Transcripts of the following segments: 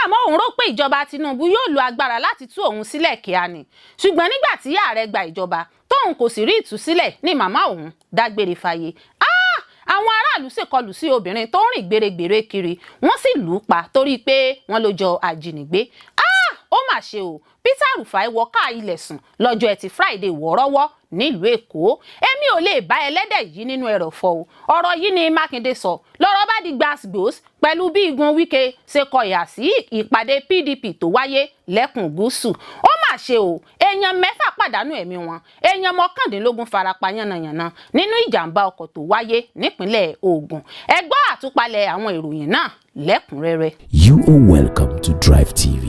màmá òun rò pé ìjọba Tinubu yóò lo agbára láti tú òun sílẹ̀ kíá ni ṣùgbọ́n nígbà tí aarẹ gba ìjọba tóun kò sì rí ìtúsílẹ̀ ni màmá òun dágbére fáyé. Àwọn aráàlú ṣekọlù sí obìnrin tó ń rìn gbéregbère kiri wọ́n sì lù ú pa torí pé wọ́n ló jọ ajínigbé. Ó mà ṣe o, Rufai wọ ká ilẹ̀ sùn lọ́jọ́ Ẹtì Friday wọ́ọ́rọ́wọ́ nílùú Èkó. Èmi ò lè bá ẹlẹ́dẹ̀ yìí nínú ẹrọ̀fọ̀ o. Ọ̀rọ̀ yìí ni Mákindé sọ lọ́rọ̀ bá di Gbas Gbos pẹ̀lú bí igun Wike ṣe kọ ìhà sí ìpàdé PDP tó wáyé lẹ́kùn gúúsù. Ó mà ṣe o, èèyàn 6 pàdánù ẹ̀mí wọn, èèyàn 19 farapa yánnayànna nínú ìjàmbá ọkọ̀ tó wáyé nípínlẹ̀ Ògùn. Ẹ gbọ́ àtúpalẹ̀ àwọn ìròyìn náà lẹ́kùnrẹ́rẹ́. You are welcome to DriveTv.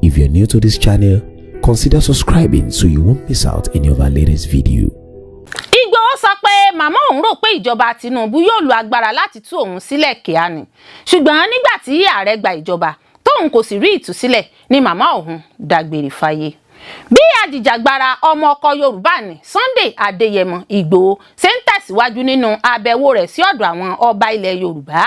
If you're new to this channel, consider subscribing so you won't miss out any of our latest video. Igboho sọ pé màmá òun rò pé ìjọba Tinubu yóò lo agbára láti tú òun sílẹ̀ kíá ni ṣùgbọ́n nígbà tí aarẹ gba ìjọba tóun kò sì rí ìtúsílẹ̀ ni màmá òun dágbére fáyé. Bí ajìjàgbara ọmọ ọkọ Yorùbá ní Sunday Adéyẹmọ Igboho ṣe ń tẹ̀síwájú nínú àbẹ̀wò rẹ̀ sí ọ̀dọ̀ àwọn ọba ilẹ̀ Yorùbá,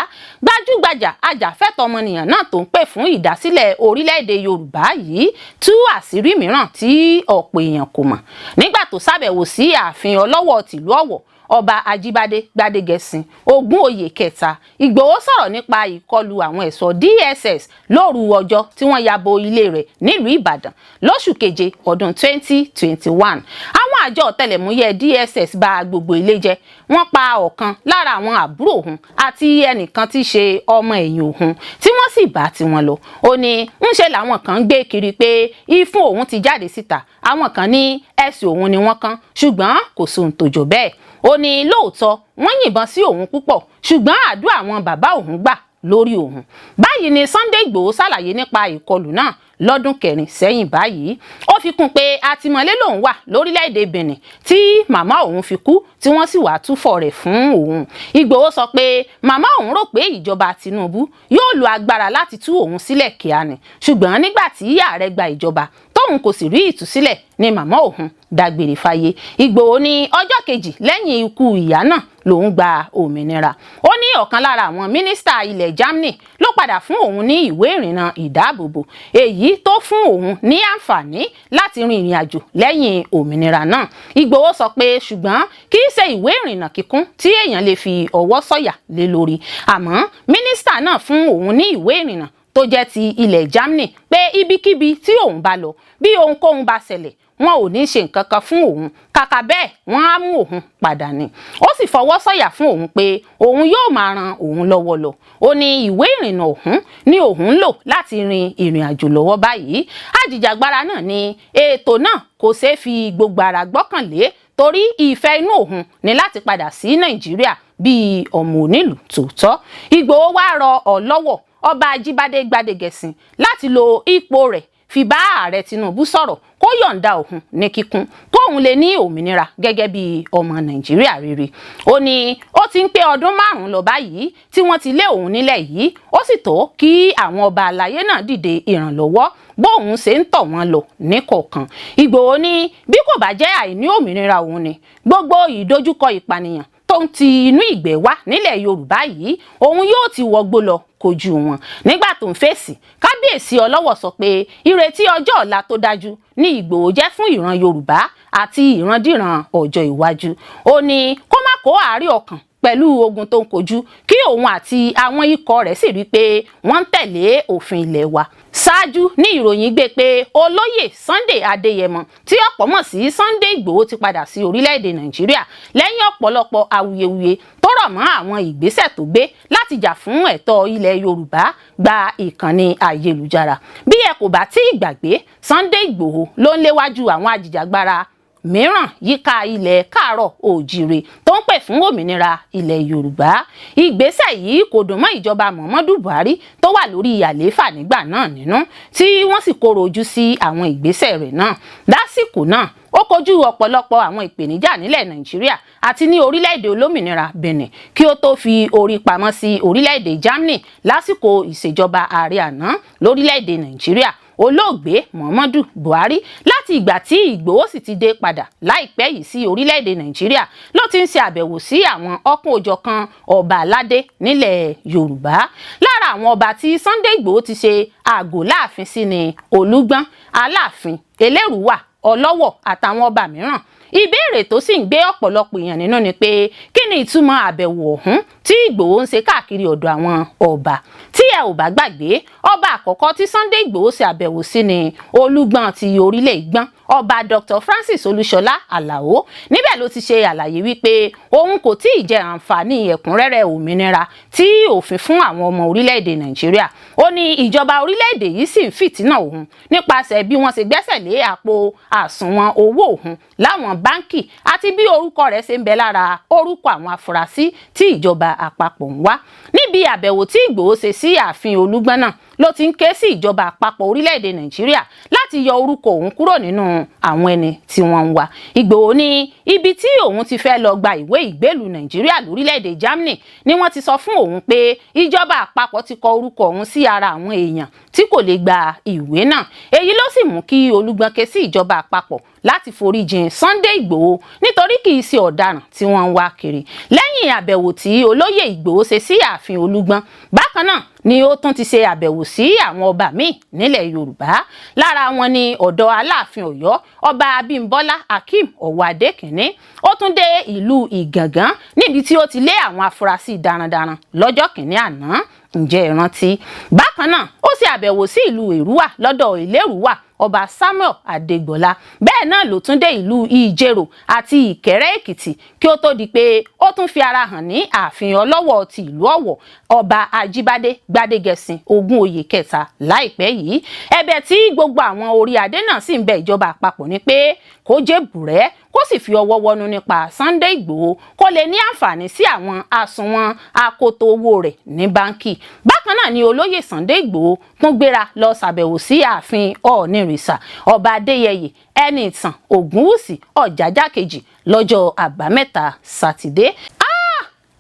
gbajúgbajà ajàfẹ́tọ̀ọ́ ọmọnìyàn náà tó ń pè fún ìdásílẹ̀ orílẹ̀-èdè Yorùbá yìí tú àṣírí mìíràn tí ọ̀pọ̀ èèyàn kò mọ̀ nígbà tó ṣàbẹ̀wò sí ààfin Ọlọ́wọ̀ tìlú Ọ̀wọ̀ ọba Ajíbádé Gbádégẹṣin Ògúnòyè kẹta. Ìgbòho sọ̀rọ̀ nípa ìkọlù àwọn ẹ̀ṣọ́ DSS lóru ọjọ́ tí wọ́n ya bo ilé rẹ̀ nílùú Ìbàdàn lóṣù keje ọdún 2021. Àwọn àjọ ọ̀tẹlẹ̀múyẹ́ DSS bà gbogbo ilé jẹ́. Wọ́n pa ọ̀kan lára àwọn àbúrò òun àti ẹnìkan tí ṣe ọmọ ẹ̀yìn òun tí wọ́n sì bá tiwọn lọ. Ó ní ńṣe làwọn kan gbé kiri pé ìfun òun ti jáde síta, àwọn kan ní ẹsẹ̀ òun ni wọ́n kán ṣùgbọ́n kò sóhun tó jọ bẹ́ẹ̀. Ó ní lóòótọ́ wọ́n yìnbọn sí òun púpọ̀ ṣùgbọ́n àdúrà àwọn bàbá òun gbà lórí òun. Báyìí ni Sunday Igboho ṣàlàyé nípa ìkọlù náà lọ́dún 4 sẹ́yìn báyìí. Ó fi kún pé àtìmọ́lé lòun wà lórílẹ̀‐èdè Benin tí màmá òun fi kú tí wọ́n sì wá túfọ̀ rẹ̀ fún òun. Igboho sọ pé màmá òun rò pé ìjọba Tinubu yóò lo agbára láti tú òun sílẹ̀ kíá ni ṣùgbọ́n nígbà tí aarẹ gba ìjọba tóun kò sì rí ìtúsílẹ̀ ni màmá òun dágbére fáyé. Igboho ní ọjọ́ kejì lẹ́yìn ikú ìyá náà lòun gba òmìnira. Ó ní ọ̀kan lára àwọn mínísítà ilẹ̀ Germany ló padà fún òun ní ìwé ìrìnnà ìdáàbòbò èyí tó fún òun ní àǹfààní láti rin ìrìn àjò lẹ́yìn òmìnira náà. Igboho sọ pé ṣùgbọ́n kì í ṣe ìwé ìrìnnà kíkún tí èèyàn lè fi ọwọ́ sọ̀yà lé lórí. Àmọ́ mínísítà náà fún òun ní ìwé ìrìnnà tó jẹ́ ti ilẹ̀ Germany pé ibikíbi tí òun bá lọ bí ohunkóhun bá ṣẹlẹ̀ wọn ò ní ṣe nǹkan kan fún òun, kàkà bẹ́ẹ̀ wọ́n á mú òun padà ni. Ó sì fọwọ́ sọ̀yà fún òun pé òun yóò máa ran òun lọ́wọ́ lọ. Ó ní ìwé ìrìnnà òun ni òun lò láti rin ìrìn àjò lọ́wọ́ báyìí. Ajìjàgbara náà ní ètò náà kò ṣeé fi gbogbo ara gbọ́kànlé torí ìfẹ́ inú òun ní láti padà sí Nàìjíríà bíi ọmọ onílùú tòótọ́. Igboho wá rọ Ọlọ́wọ̀ ọba Ajíbádé Gbádégẹṣin láti lo ipò rẹ̀ fi bá aarẹ Tinubu sọ̀rọ̀ kó yọ̀ǹda òun ní kíkún kóun lè ní òmìnira gẹ́gẹ́ bí ọmọ Nàìjíríà rere. Ó ní ó ti ń pé ọdún 5 lọ báyìí tí wọ́n ti lé òun nílẹ̀ yìí, ó sì tó kí àwọn ọba àlàyé náà dìde ìrànlọ́wọ́ bóun ṣe ń tọ̀ wọ́n lọ níkọ̀ọ̀kan. Ìgbòho ní bí kò bá jẹ́ àìní òmìnira òun ni gbogbo ìdojúkọ ìpànìyàn tó ń ti inú ìgbẹ́ wá nílẹ̀ Yorùbá yìí òun yóò ti wọgbó lọ kojú wọn. Nígbà tó ń fèsì, kábíyèsí Ọlọ́wọ̀ sọ pé ìrètí ọjọ́ ọ̀la tó dájú ní Ìgbòho jẹ́ fún ìran Yorùbá àti ìrandíran ọjọ́ iwájú. Ó ní kó má kó àárẹ̀ ọkàn pẹ̀lú ogun tó ń kojú kí òun àti àwọn ikọ̀ rẹ̀ sì rí pé wọ́n ń tẹ̀lé òfin ilẹ̀ wa. Ṣáájú ní ìròyìn gbé pé olóyè Sunday Adéyẹmọ tí ọ̀pọ̀ mọ̀ sí Sunday Igboho ti padà sí orílẹ̀-èdè Nàìjíríà lẹ́yìn ọ̀pọ̀lọpọ̀ awuyewuye tó rọ̀ mọ́ àwọn ìgbésẹ̀ tó gbé láti jà fún ẹ̀tọ́ ilẹ̀ Yorùbá gba ìkànnì ayélujára. Bí ẹ kò bá tí ì gbàgbé, Sunday Igboho ló ń léwájú àwọn ajìjàgbara mìíràn yíká ilẹ̀ káàárọ̀ òjìrè tó ń pè fún òmìnira ilẹ̀ Yorùbá. Ìgbésẹ̀ yìí kò dùn mọ́ ìjọba Muhammadu Buhari tó wà lórí àlééfà nígbà náà nínú tí wọ́n sì kóró ojú sí àwọn ìgbésẹ̀ rẹ̀ náà. Lásìkò náà ó kojú ọ̀pọ̀lọpọ̀ àwọn ìpèníjà nílẹ̀ Nàìjíríà àti ní orílẹ̀-èdè olómìnira Benin kí ó tó fi orí pamọ́ sí orílẹ̀-èdè Germany lásìkò ìṣèjọba ààrẹ àná lórílẹ̀-èdè Nàìjíríà. olóògbé Muhammadu Buhari láti ìgbà tí Ìgbòho sì ti dé padà láìpẹ́ yìí sí orílẹ̀-èdè Nàìjíríà ló ti ń ṣe àbẹ̀wò sí àwọn ọ̀kan-ò-jọ̀kan ọba aládé nílẹ̀ Yorùbá. Lára àwọn ọba tí Sunday Ìgbòho ti ṣe àgọ́ láàfin sí ni Olúgbọ́n, Aláàfin, Elérùwà, Ọlọ́wọ̀ àtàwọn ọba mìíràn. Ìbéèrè tó sì ń gbé ọ̀pọ̀lọpọ̀ èèyàn nínú ni pé kí ni ìtumọ̀ àbẹ̀wò ọ̀hún tí Ìgbòho ń ṣe káàkiri ọ̀dọ̀ àwọn ọba. Tí ẹ ò bá gbàgbé, ọba àkọ́kọ́ tí Sunday Ìgbòho ṣe àbẹ̀wò sí ni Olúgbọ́n ti orílẹ̀ Ìgbọ́n, ọba Dr. Francis Olúṣọlá Àlàó. Níbẹ̀ ló ti ṣe àlàyé wípé òun kò tí ì jẹ àǹfààní ẹ̀kúnrẹ́rẹ́ òmìnira tí òfin fún àwọn ọmọ orílẹ̀-èdè Nàìjíríà. Ó ní ìjọba orílẹ̀-èdè yìí sì ń fìtínà òun nípasẹ̀ bí wọ́n ṣe gbẹ́sẹ̀ lé àpò àsùnwọ̀n owó òun láwọn báńkì àti bí orúkọ rẹ̀ ṣe ń bẹ lára orúkọ àwọn afurasí tí ìjọba àpapọ̀ ń wá. Níbi àbẹ̀wò tí Ìgbòho ṣe sí ààfin Olúgbọ́n náà ló ti ń ké sí ìjọba àpapọ̀ orílẹ̀-èdè Nàìjíríà láti yọ orúkọ òun kúrò nínú àwọn ẹni tí wọ́n ń wá. Ìgbòho ní ibi tí òun ti fẹ́ lọ gba ìwé ìgbélùú Nàìjíríà lórílẹ̀-èdè Germany ni wọ́n ti sọ fún òun pé ìjọba àpapọ̀ ti kọ orúkọ òun sí ara àwọn èèyàn tí kò lè gba ìwé náà. Èyí ló sì mú kí Olúgbọ́n ké sí ìjọba àpapọ̀ láti foríjìn Sunday Ìgbòho nítorí kì í ṣe ọ̀daràn tí wọ́n ń wá kiri. Lẹ́yìn àbẹ̀wò tí olóyè Ìgbòho ṣe sí ààfin Olúgbọ́n, bákan náà ni ó tún ti ṣe àbẹ̀wò sí àwọn ọba míì nílẹ̀ Yorùbá. Lára wọn ni ọ̀dọ̀ Aláàfin Ọ̀yọ́ ọba Abímbọ́lá Akeem Ọ̀wádé kìíní. Ó tún dé ìlú Ìgàngán níbi tí ó ti lé àwọn afurasí darandaran lọ́jọ́ kìíní àná. Ǹjẹ́ ẹ rántí? Bákan náà ó ṣe àbẹ̀wò sí ìlú Èrúwà lọ́dọ̀ Elérùwà ọba Samuel Adégbọlá. Bẹ́ẹ̀ náà ló tún dé ìlú Ìjẹ̀rò àti Ìkẹrẹ́ Èkìtì kí ó tó di pé ó tún fi ara hàn ní ààfin Ọlọ́wọ̀ ti ìlú Ọ̀wọ̀ ọba Ajíbádé Gbádégẹṣin Ògúnòyè kẹta láìpẹ́ yìí. Ẹ̀bẹ̀ tí gbogbo àwọn orí adé náà sì ń bẹ ìjọba àpapọ̀ ni pé kó jẹ́ bùrẹ́ kó sì fi ọwọ́ wọnú nípa Sunday Ìgbòho kó lè ní àǹfààní sí àwọn àsùnwọ̀n akoto owó rẹ̀ ní báńkì. Bákan náà ni olóyè Sunday Ìgbòho tún gbéra lọ ṣàbẹ̀wò sí ààfin Ọ̀ọ̀nìrìṣà ọba Adéyẹyè Ẹnìtàn Ògúnwùsì Ọ̀jájá kejì lọ́jọ́ àbámẹ́ta Sátidé.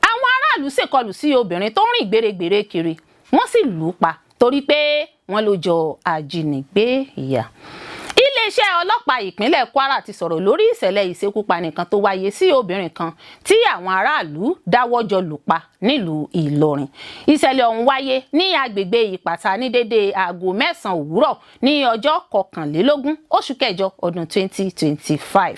Àwọn aráàlú ṣèkọlù sí obìnrin tó ń rìn gbéregbère kiri, wọ́n sì lù ú pa torí pé wọ́n ló jọ ajínigbé ìyà. Iléeṣẹ́ ọlọ́pàá ìpínlẹ̀ Kwara ti sọ̀rọ̀ lórí ìṣẹ̀lẹ̀ ìṣekúpani kan tó wáyé sí obìnrin kan tí àwọn aráàlú dáwọ́jọ lù pa nílùú Ìlọrin. Ìṣẹ̀lẹ̀ ọ̀hún wáyé ní agbègbè Ìpàtà ní dédé aago 9 òwúrọ̀ ní ọjọ́ 21 oṣù kẹjọ ọdún 2025.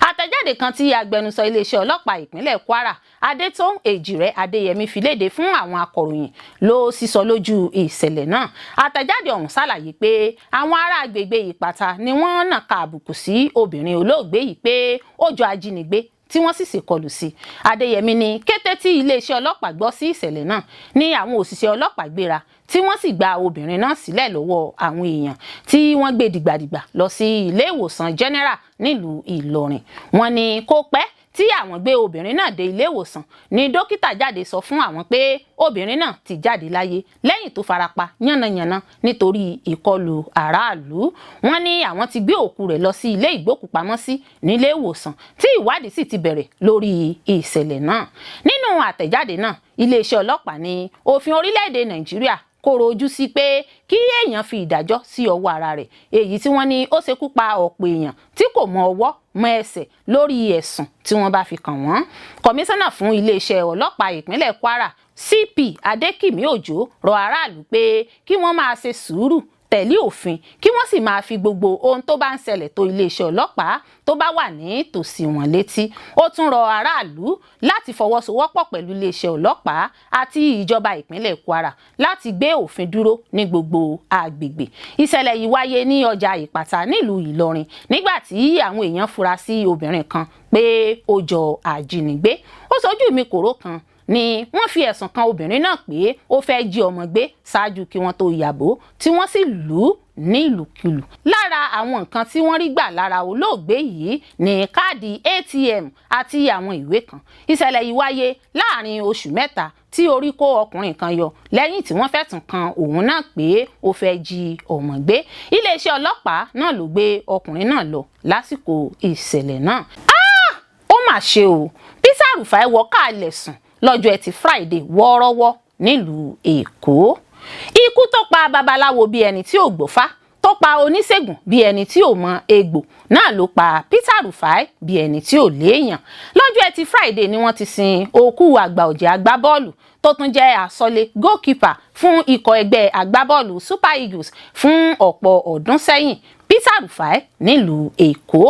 Àtẹ̀jáde kan tí agbẹnusọ iléeṣẹ́ ọlọ́pàá ìpínlẹ̀ Kwara Adétóun Èjìrẹ́ Adéyẹmí fi léde fún àwọn akọ̀ròyìn ló sísọ lójú ìṣẹ̀lẹ̀ náà. Àtẹ̀jáde ọ̀hún ṣàlàyé pé àwọn ará agbègbè Ìpàtà ni wọ́n nàka àbùkù sí obìnrin olóògbé yìí pé ó jọ ajínigbé tí wọ́n sì ṣèkọlù sí. Adéyẹmí ní kété tí iléeṣẹ́ ọlọ́pàá gbọ́ sí ìṣẹ̀lẹ̀ náà ní àwọn òṣìṣẹ́ ọlọ́pàá gbéra tí wọ́n sì gba obìnrin náà sílẹ̀ lọ́wọ́ àwọn èèyàn tí wọ́n gbé dìgbàdìgbà lọ sí ilé ìwòsàn general nílùú Ìlọrin. Wọ́n ní kò pẹ́ tí àwọn gbé obìnrin náà dé ilé ìwòsàn ni dókítà jáde sọ fún àwọn pé obìnrin náà ti jáde láyé lẹ́yìn tó farapa yánnayànna nítorí ìkọlù aráàlú. Wọ́n ní àwọn ti gbé òkú rẹ̀ lọ sí ilé ìgbókùpamọ́sí nílé ìwòsàn tí ìwádìí sì ti bẹ̀rẹ̀ lórí ìṣẹ̀lẹ̀ náà. Nínú àtẹ̀jáde náà, iléeṣẹ́ ọlọ́pàá ní òfin orílẹ̀-èdè Nàìjíríà kóró ojú sí pé kí èèyàn fi ìdájọ́ sí ọwọ́ ara rẹ̀, èyí tí wọ́n ní ó ṣekú pa ọ̀pọ̀ èèyàn tí kò mọ ọwọ́ mọ ẹsẹ̀ lórí ẹ̀sùn tí wọ́n bá fi kàn wọ́n. Kọmíṣánná fún iléeṣẹ́ ọlọ́pàá ìpínlẹ̀ Kwara CP Adékìmí Òjó rọ aráàlú pé kí wọ́n máa ṣe sùúrù tẹ̀lé òfin kí wọ́n sì máa fi gbogbo ohun tó bá ń ṣẹlẹ̀ tó iléeṣẹ́ ọlọ́pàá tó bá wà ní tòsí wọn létí. Ó tún rọ aráàlú láti fọwọ́sowọ́pọ̀ pẹ̀lú iléeṣẹ́ ọlọ́pàá àti ìjọba ìpínlẹ̀ Kwara láti gbé òfin dúró ní gbogbo agbègbè. Ìṣẹ̀lẹ̀ yìí wáyé ní ọjà Ìpàtà nílùú Ìlọrin nígbà tí àwọn èèyàn fura sí obìnrin kan pé ó jọ ajínigbé. Ó ṣojú mi kòró kan ni wọ́n fi ẹ̀sùn kan obìnrin náà pé ó fẹ́ jí ọmọ gbé ṣáájú kí wọ́n tó yàbò tí wọ́n sì lù ú ní ìlùkulù. Lára àwọn nǹkan tí wọ́n rí gbà lára olóògbé yìí ní káàdì ATM àti àwọn ìwé kan. Ìṣẹ̀lẹ̀ yìí wáyé láàrin oṣù mẹ́ta tí orí kó ọkùnrin kan yọ lẹ́yìn tí wọ́n fẹ̀sùn kan òun náà pé ó fẹ́ jí ọmọ gbé. Iléeṣẹ́ ọlọ́pàá náà ló gbé ọkùnrin náà lọ lásìkò ìṣẹ̀lẹ̀ náà. Ó mà ṣe o, Peter Rufai wọ káàlẹ̀ sùn lọ́jọ́ Ẹtì Friday wọ́ọ́rọ́wọ́ nílùú Èkó. Ikú tó pa babaláwo bíi ẹni tí ò gbọ́fá tó pa oníṣègùn bí ẹni tí ò mọ egbò náà ló pa Peter Rufai bí ẹni tí ò léèyàn. Lọ́jọ́ Ẹtì Friday ni wọ́n ti sin òkú àgbà ọ̀jẹ̀ agbábọ́ọ̀lù tó tún jẹ́ àsọlé goalkeeper fún ikọ̀ ẹgbẹ́ agbábọ́ọ̀lù Super Eagles fún ọ̀pọ̀ ọdún sẹ́yìn Peter Rufai nílùú Èkó.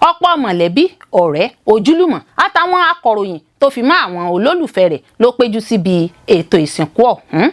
Ọ̀pọ̀ mọ̀lẹ́bí, ọ̀rẹ́, ojúlùmọ̀ àtàwọn akọ̀ròyìn tó fi mọ́ àwọn olólùfẹ́ rẹ̀ ló péjú síbi ètò ìsìnkú ọ̀hún.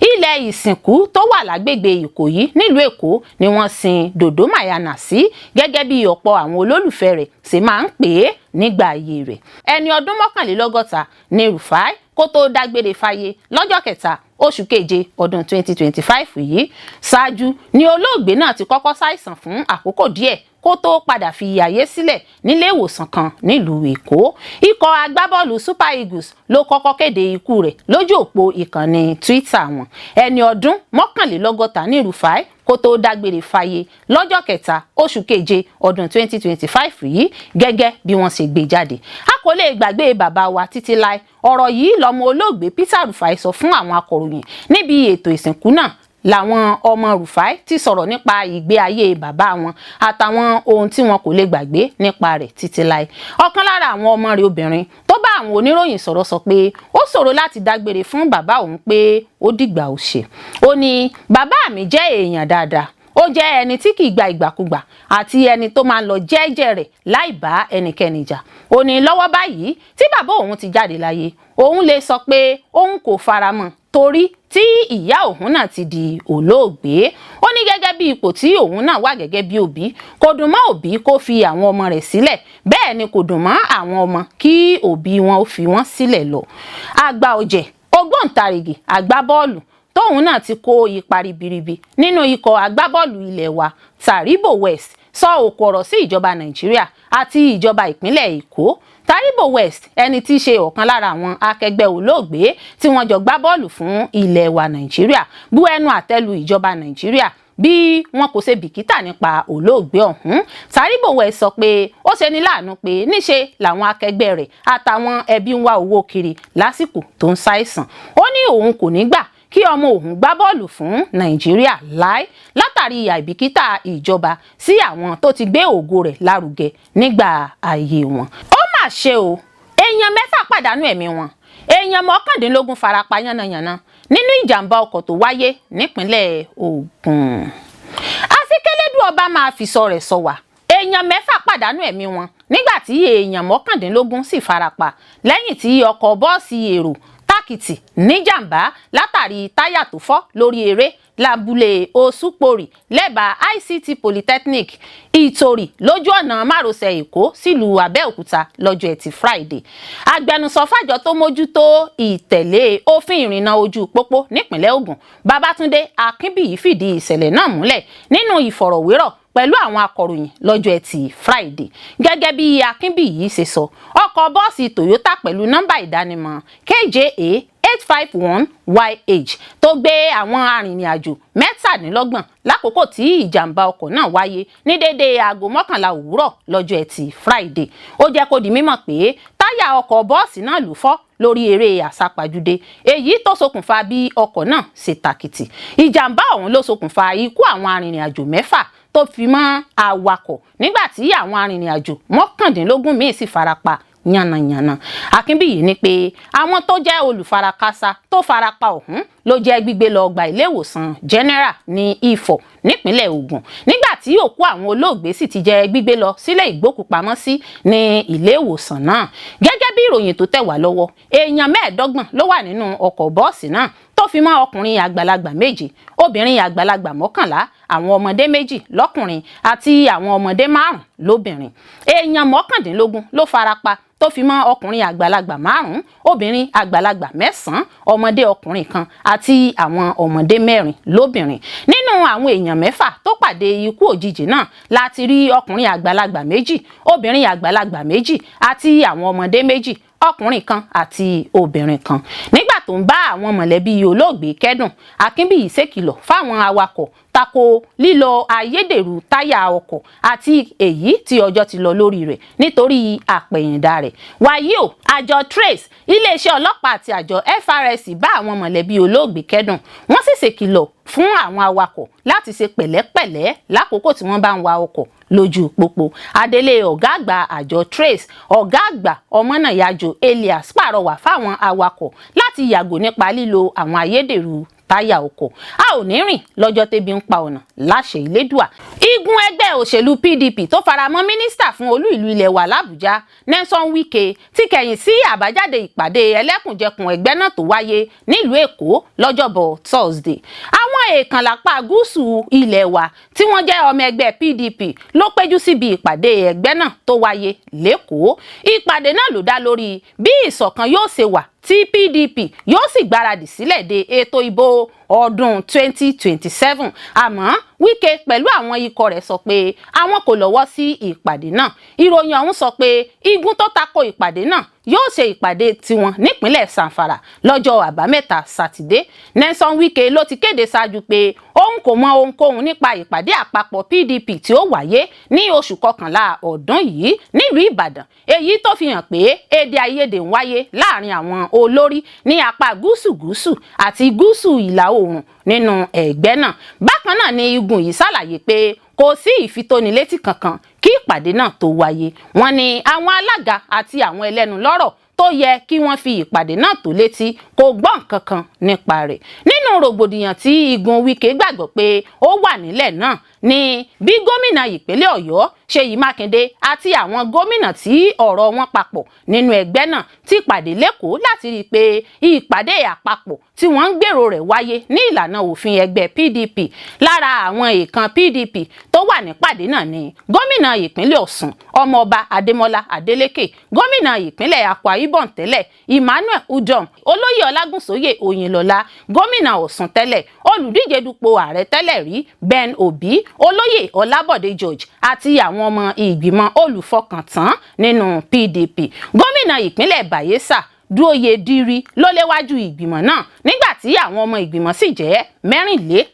Ilẹ̀ ìsìnkú tó wà lágbègbè Ìkòyí nílùú Èkó ni wọ́n sin Dòdó Mayana sí gẹ́gẹ́ bí ọ̀pọ̀ àwọn olólùfẹ́ rẹ̀ sì máa ń pè é nígbà ayé rẹ̀. Ẹni ọdún 61 ni Rufai kó tó dágbére fáyé lọ́jọ́ 3 oṣù keje ọdún 2025 yìí. Ṣáájú ni olóògbé náà ti kọ́kọ́ ṣàìsàn fún àkókò díẹ̀ kó tó padà fi àyè sílẹ̀ nílé ìwòsàn kan nílùú Èkó. Ikọ̀ agbábọ́ọ̀lù Super Eagles ló kọ́kọ́ kéde ikú rẹ̀ lójú òpó ìkànnì Twitter wọn. Ẹni ọdún 61 ní Rufai kó tó dágbére fáyé lọ́jọ́ 3 oṣù keje ọdún 2025 yìí gẹ́gẹ́ bí wọ́n ṣe gbé jáde. A kò lè gbàgbé bàbá wa títí láé. Ọ̀rọ̀ yìí lọmọ olóògbé Peter Rufai sọ fún àwọn akọ̀ròyìn níbi ètò ìsìnkú náà. Làwọn ọmọ Rufai ti sọ̀rọ̀ nípa ìgbé ayé bàbá wọn àtàwọn ohun tí wọn kò lè gbàgbé nípa rẹ̀ títí láé. Ọ̀kan lára àwọn ọmọ rẹ̀ obìnrin tó bá àwọn oníròyìn sọ̀rọ̀ sọ pé ó ṣòro láti dágbére fún bàbá òun pé ó dìgbà ó ṣe. Ó ní bàbá mi jẹ́ èèyàn dáadáa. Ó jẹ́ ẹni tí kì í gba ìgbàkúgbà àti ẹni tó máa ń lọ jẹ́jẹ́ rẹ̀ láì bá ẹnikẹ́ni jà. Ó ní lọ́wọ́ báyìí tí bàbá òun ti jáde láyé, òun lè sọ pé òun kò faramọ́ torí tí ìyá òun náà ti di olóògbé. Ó ní gẹ́gẹ́ bí ipò tí òun náà wà gẹ́gẹ́ bí òbí, kò dùn mọ́ òbí kó fi àwọn ọmọ rẹ̀ sílẹ̀, bẹ́ẹ̀ ni kò dùn mọ́ àwọn ọmọ kí òbí wọn ó fi wọ́n sílẹ̀ lọ. Àgbà ọ̀jẹ̀, ògbóǹtarìgì agbábọ́ọ̀lù tóun náà ti kó ipa ribiribi nínú ikọ̀ agbábọ́ọ̀lù ilẹ̀ wa Taribo West sọ òkú ọ̀rọ̀ sí ìjọba Nàìjíríà àti ìjọba ìpínlẹ̀ Èkó. Taribo West, ẹni tí í ṣe ọ̀kan lára àwọn akẹgbẹ́ olóògbé tí wọ́n jọ gbá bọ́ọ̀lù fún ilẹ̀ wa Nàìjíríà, bú ẹnu àtẹ́lu ìjọba Nàìjíríà bí wọn kò ṣe bìkítà nípa olóògbé ọ̀hún. Taribo West sọ pé ó ṣe ní láàánú pé níṣe làwọn akẹgbẹ́ rẹ̀ àtàwọn ẹbí ń wá owó kiri lásìkò tó ń ṣàìsàn. Ó ní òun kò ní gbà kí ọmọ òun gbá bọ́ọ̀lù fún Nàìjíríà láì látàrí àìbìkítà ìjọba sí àwọn tó ti gbé ògo rẹ̀ lárugẹ nígbà ayé wọn. Ó mà ṣe o, èèyàn 6 pàdánù ẹ̀mí wọn, èèyàn 19 farapa yánnayànna nínú ìjàmbá ọkọ̀ tó wáyé nípínlẹ̀ Ògùn. Àfikẹ́lẹ́dù ọba máa fi sọ rẹ̀ sọ wá. Èèyàn 6 pàdánù ẹ̀mí wọn nígbà tí èèyàn 19 sì farapa lẹ́yìn tí ọkọ̀ bọ́ọ̀sì èrò tákìtì níjàmbá látàrí táyà tó fọ́ lórí eré lábúlé Osùpòrì lẹ́bàá ICT Polytechnic Ìtòrì lójú ọ̀nà márosẹ̀ Èkó sílùú Abẹ́òkúta lọ́jọ́ Ẹtì Friday. Agbẹnusọ fàjọ tó mójútó ìtẹ̀lé òfin ìrìnnà ojú pópó nípìnlẹ̀ Ògùn, Babátúndé Akínbíyì fìdí ìṣẹ̀lẹ̀ náà múlẹ̀ nínú ìfọ̀rọ̀wérọ̀ pẹ̀lú àwọn akọ̀ròyìn lọ́jọ́ Ẹtì Friday. Gẹ́gẹ́ bí Akínbíyì ṣe sọ, ọkọ̀ bọ́ọ̀sì Toyota pẹ̀lú nọ́mbà ìdánimọ̀ KJA 851YH tó gbé àwọn arìnrìn-àjò 27 lákòókò tí ìjàmbá ọkọ̀ náà wáyé ní déédéé aago 11 òwúrọ̀ lọ́jọ́ Ẹtì Friday. Ó jẹ́ kó di mímọ̀ pé táyà ọkọ̀ bọ́ọ̀sì náà ló fọ́ lórí eré àsápajúdé, èyí tó ṣokùnfà bí ọkọ̀ náà ṣe tàkìtì. Ìjàmbá ọ̀hún ló ṣokùnfà ikú àwọn arìnrìn-àjò 6 tó fi mọ́ awakọ̀ nígbà tí àwọn arìnrìn-àjò 19 míì sì farapa yánnayànna. Akínbíyì ní pé àwọn tó jẹ́ olùfarakásá tó farapa ọ̀hún ló jẹ́ gbígbé lọ gba ilé ìwòsàn general ní Ifọ̀ nípínlẹ̀ Ògùn, nígbà tí òkú àwọn olóògbé sì ti jẹ́ gbígbé lọ sílé ìgbókùpamọ́sí ní ilé ìwòsàn náà. Gẹ́gẹ́ bí ìròyìn tó tẹ̀ wá lọ́wọ́, èèyàn 25 ló wà nínú ọkọ̀ bọ́ọ̀sì náà tó fi mọ́ ọkùnrin àgbàlagbà 7, obìnrin àgbàlagbà 11, àwọn ọmọdé 2 lọ́kùnrin àti àwọn ọmọdé 5 lóbìnrin. Èèyàn 19 ló farapa tó fi mọ́ ọkùnrin àgbàlagbà 5, obìnrin àgbàlagbà 9, ọmọdé ọkùnrin kan àti àwọn ọmọdé 4 lóbìnrin. Nínú àwọn èèyàn 6 tó pàdé ikú òjijì náà láti rí ọkùnrin àgbàlagbà 2, obìnrin àgbàlagbà 2 àti àwọn ọmọdé 2, ọkùnrin kan àti obìnrin kan. Nígbà tó ń bá àwọn mọ̀lẹ́bí olóògbé kẹ́dùn, Akínbíyì ṣèkìlọ̀ fáwọn awakọ̀ tako lílo ayédèrú táyà ọkọ̀ àti èyí tí ọjọ́ ti lọ lórí rẹ̀ nítorí àpẹ̀yìndà rẹ̀. Wàyí o, àjọ Trace, iléeṣẹ́ ọlọ́pàá àti àjọ FRS bá àwọn mọ̀lẹ́bí olóògbé kẹ́dùn. Wọ́n sì ṣèkìlọ̀ fún àwọn awakọ̀ láti ṣe pẹ̀lẹ́pẹ̀lẹ́ lákòókò tí wọ́n bá ń wa ọkọ̀ lójú pópó. Adelé ọ̀gá àgbà àjọ Trace, ọ̀gá àgbà Ọmọnàyàjò Elias pàrọwà fáwọn awakọ̀ láti yàgò nípa lílo àwọn ayédèrú táyà ọkọ̀. A ò ní rìn lọ́jọ́ tẹ́bi ń pa ọ̀nà láṣẹ Ìlédùà. Igun ẹgbẹ́ òṣèlú PDP tó faramọ́ mínísítà fún olú ìlú ilẹ̀ wa l'Àbújá Nyesom Wike ti kẹ̀yìn sí àbájáde ìpàdé ẹlẹ́kùnjẹkùn ẹgbẹ́ náà tó wáyé nílùú Èkó lọ́jọ́bọ̀ Thursday. Àwọn èèkàn lápá gúúsù ilẹ̀ wa tí wọ́n jẹ́ ọmọ ẹgbẹ́ PDP ló péjú síbi ìpàdé ẹgbẹ́ náà tó wáyé l'Èkó. Ìpàdé náà ló dá lórí bí ìṣọ̀kan yóò ṣe wà tí PDP yóò sì gbáradì sílẹ̀ de ètò ìbò ọdún 2027. Àmọ́ Wike pẹ̀lú àwọn ikọ̀ rẹ̀ sọ pé àwọn kò lọ́wọ́ sí ìpàdé náà. Ìròyìn ọ̀hún sọ pé igun tó tako ìpàdé náà yóò ṣe ìpàdé tiwọn nípínlẹ̀ Zamfara lọ́jọ́ àbámẹ́ta Sátidé. Nyesom Wike ló ti kéde ṣáájú pé òun kò mọ ohunkóhun nípa ìpàdé àpapọ̀ PDP tí ó wáyé ní oṣù kọkànlá ọdún yìí nílùú Ìbàdàn, èyí tó fi hàn pé èdè àìyedè ń wáyé láàrin àwọn olórí ní apá gúúsù àti gúúsù ìlà oòrùn nínú ẹgbẹ́ náà. Bákan náà ni igun yìí ṣàlàyé pé kò sí ìfitónilétí kankan kí ìpàdé náà tó wáyé. Wọ́n ní àwọn alága àti àwọn ẹlẹ́nu lọ́rọ̀ tó yẹ kí wọ́n fi ìpàdé náà tó létí kò gbọ́ nǹkan kan nípa rẹ̀. Nínú rògbòdìyàn tí igun Wike gbàgbọ́ pé ó wà nílẹ̀ náà ni bí gómìnà ìpínlẹ̀ Ọ̀yọ́ Ṣèyí Mákindé àti àwọn gómìnà tí ọ̀rọ̀ wọn papọ̀ nínú ẹgbẹ́ náà ti pàdé l'Èkó láti rí i pé ìpàdé àpapọ̀ tí wọ́n ń gbèrò rẹ̀ wáyé ní ìlànà òfin ẹgbẹ́ PDP. Lára àwọn èèkàn PDP tó wà nípàdé náà ni gómìnà ìpínlẹ̀ Ọ̀ṣun Ọmọọba Adémọ́lá Adélékè, gómìnà ìpínlẹ̀ Akwa Ibom tẹ́lẹ̀ Emmanuel Udom, olóyè Ọlágúnsóyè Oyinlọ́lá, gómìnà Ọ̀ṣun tẹ́lẹ̀, olùdíje dupò ààrẹ tẹ́lẹ̀ rí Ben Obi, olóyè Ọlábọ̀dé George àti àwọn ọmọ ìgbìmọ̀ olùfọkàntán nínú PDP. Gómìnà ìpínlẹ̀ Bayelsa Dúóyè Dírí ló léwájú ìgbìmọ̀ náà nígbà tí àwọn ọmọ ìgbìmọ̀ sì jẹ́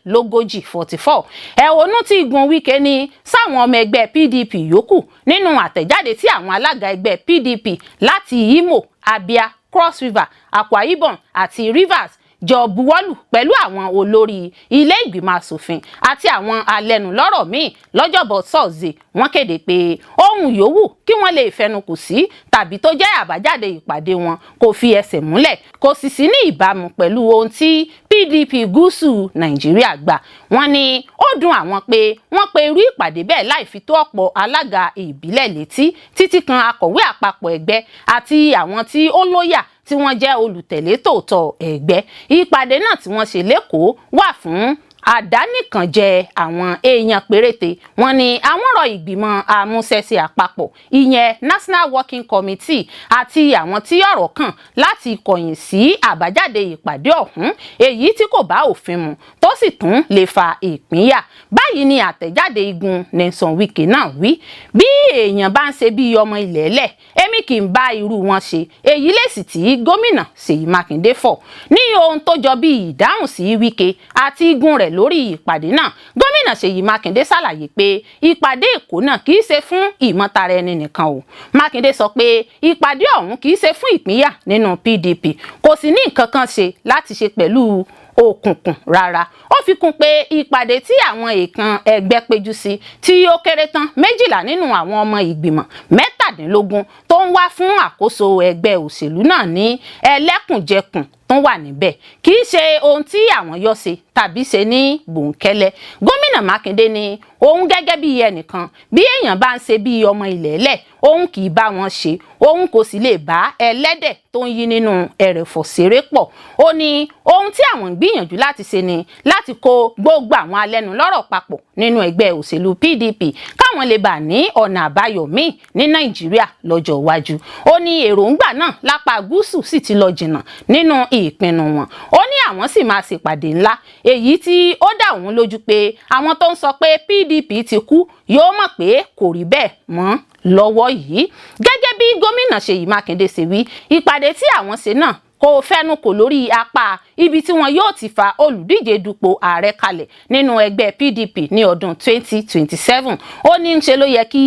44. Ẹ̀hónú tí igun Wike ní sáwọn ọmọ ẹgbẹ́ PDP yòókù nínú àtẹ̀jáde tí àwọn alága ẹgbẹ́ PDP láti Imo, Abia, Cross River, Akwa Ibom àti Rivers jọ buwọ́lù pẹ̀lú àwọn olórí ilé ìgbìmọ̀ asòfin àti àwọn alẹ́nulọ́rọ̀ míì lọ́jọ́bọ̀ Thursday. Wọ́n kéde pé ohun yòówù kí wọ́n lè fẹnukò sí tàbí tó jẹ́ àbájáde ìpàdé wọn kò fi ẹsẹ̀ múlẹ̀, kò sì sí ní ìbámu pẹ̀lú ohun tí PDP gúúsù Nàìjíríà gbà. Wọ́n ní ó dùn àwọn pé wọ́n pe irú ìpàdé bẹ́ẹ̀ láì fi tó ọ̀pọ̀ alága ìbílẹ̀ létí títí kan akọ̀wé àpapọ̀ ẹgbẹ́ àti àwọn tí ó lóyà tí wọ́n jẹ́ olùtẹ̀lé tòótọ́ ẹgbẹ́. Ìpàdé náà tí wọ́n ṣe l'Èkó wà fún àdánìkànjẹ àwọn èèyàn péréte. Wọ́n ní àwọn rọ ìgbìmọ̀ àmúṣẹ́ṣe àpapọ̀ ìyẹn National Working Committee àti àwọn tí ọ̀rọ̀ kàn láti kọ̀yìn sí àbájáde ìpàdé ọ̀hún, èyí tí kò bá òfin mu tó sì tún lè fa ìpínyà. Báyìí ni àtẹ̀jáde igun Nyesom Wike náà wí: bí èèyàn bá ń ṣe bí ọmọ ilẹ̀ẹ́lẹ̀, èmi kì í bá irú wọn ṣe. Èyí lèsì tí gómìnà Ṣèyí Mákindé fọ̀ ní ohun tó jọ bí ìdáhùn sí Wike àti igun rẹ̀ lórí ìpàdé náà. Gómìnà Ṣèyí Mákindé ṣàlàyé pé ìpàdé Èkó náà kì í ṣe fún ìmọ̀tara ẹni nìkan o. Mákindé sọ pé ìpàdé ọ̀hún kì í ṣe fún ìpínyà nínú PDP, kò sì ní nǹkan kan ṣe láti ṣe pẹ̀lú òkùnkùn rárá. Ó fi kún pé ìpàdé tí àwọn èèkàn ẹgbẹ́ péjú sí tí ó kéré tán 12 nínú àwọn ọmọ ìgbìmọ̀ 17 tó ń wá fún àkóso ẹgbẹ́ òṣèlú náà ní ẹlẹ́kùnjẹkùn tó wà níbẹ̀ kì í ṣe ohun tí àwọn yọ ṣe tàbí ṣe ní bòńkẹ́lẹ́. Gómìnà Mákindé ní òun gẹ́gẹ́ bí ẹnìkan, bí èèyàn bá ń ṣe bí ọmọ ilẹ̀ẹ́lẹ̀, òun kì í bá wọn ṣe, òun kò sì lè bá ẹlẹ́dẹ̀ tó ń yí nínú ẹrẹ̀fọ̀ ṣeré pọ̀. Ó ní ohun tí àwọn ń gbìyànjú láti ṣe ni láti kó gbogbo àwọn alẹ́nulọ́rọ̀ papọ̀ nínú ẹgbẹ́ òṣèlú PDP káwọn lè bà ní ọ̀nà àbáyọ míì ní Nàìjíríà lọ́jọ́ iwájú. Ó ní èròǹgbà náà lápá gúúsù sì ti lọ jìnnà nínú ìpinnu wọn. Ó ní àwọn sì máa ṣèpàdé ńlá, èyí tí ó dá òun lójú pé àwọn tó ń sọ pé PDP ti kú yóò mọ̀ pé kò rí bẹ́ẹ̀ mọ́ lọ́wọ́ yìí. Gẹ́gẹ́ bí gómìnà Ṣèyí Mákindé ṣe wí, ìpàdé tí àwọn ṣe náà kò fẹ́nu kò lórí apá ibi tí wọn yóò ti fa olùdíje dupò ààrẹ kalẹ̀ nínú ẹgbẹ́ PDP ní ọdún 2027. Ó ní ń ṣe ló yẹ kí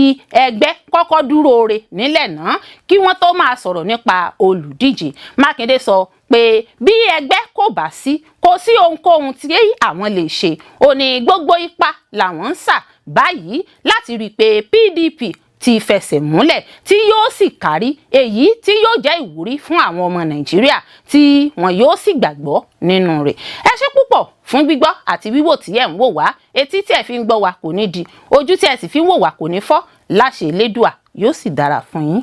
ẹgbẹ́ kọ́kọ́ dúró re nílẹ̀ náà kí wọ́n tó máa sọ̀rọ̀ nípa olùdíje. Mákindé sọ pé bí ẹgbẹ́ kò bá sí, kò sí ohunkóhun tí àwọn lè ṣe. Ó ní gbogbo ipá làwọn ń sà báyìí láti rí i pé PDP ti fẹsẹ̀ múlẹ̀ tí yóò sì kárí, èyí tí yóò jẹ́ ìwúrí fún àwọn ọmọ Nàìjíríà tí wọn yóò sì gbàgbọ́ nínú rẹ̀. Ẹ ṣé púpọ̀ fún gbígbọ́ àti wíwò tí ẹ̀ ń wò wá. Etí tí ẹ fi ń gbọ́ wa kò ní di, ojú tí ẹ sì fi ń wò wá kò ní fọ́. Láṣẹ Elédùà yóò sì dára fún yín.